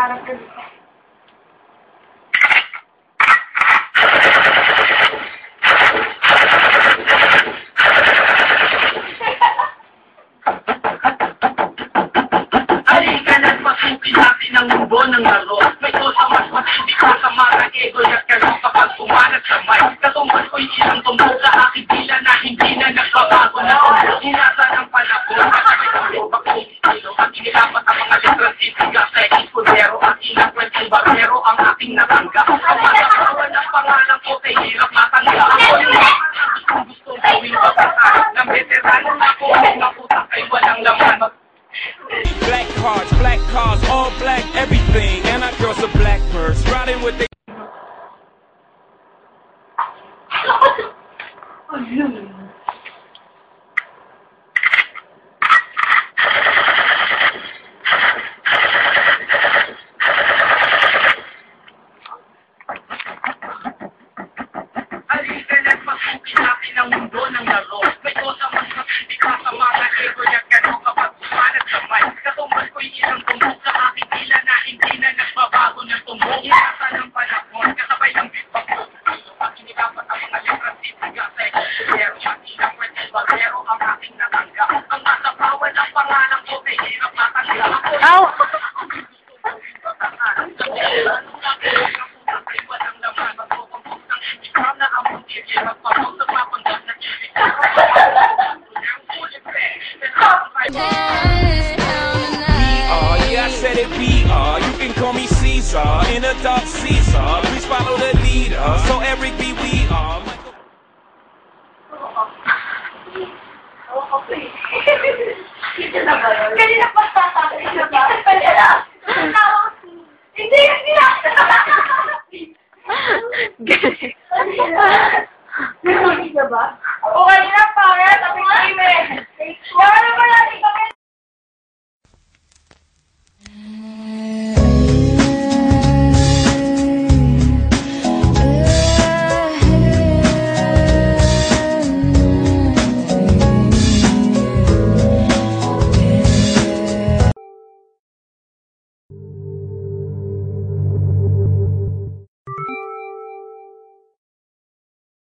parang ng mundo ng laro. May cosa mas matindi ko sa mga ego at kalong kapag umanat sa mic. Katumbas ko'y isang tumbok sa aking dila na hindi na nagbabago na tumbok. Inasa ng panahon at may tumbok akong estilo. At inilapat ang mga letras sisiga sa iskudero at inakwentong barbero ang aking natangga. Ang matakawan ng pangalan ko kay hirap matangga. Yung mga gustong gawing pagkakaroon ng veterano na ko ng utang ay walang laman. Black cars, all black, everything. And our girls are blackbirds, riding with the... Halika na't pasukin natin ang mundo ng laro. May cosa mas matindi ka sa mga ego at kalong kapag umanat sa mic. Katumbas ko'y isang tumbok sa aking dila na hindi na nagbabago ng tumbok. Inasa ng panahon, kasabay ng bitbang ko. At inilapat ang mga letras sisiga sa iskudero at inakwentong barbero ang aking natangga. Ang masapawan ng pangalan ko kay hirap matangga. Ow! Yeah, I said it VR. You can call me Caesar, in a dark Caesar. Please follow the leader. So Eric B, we are. Kanina pa sa akin,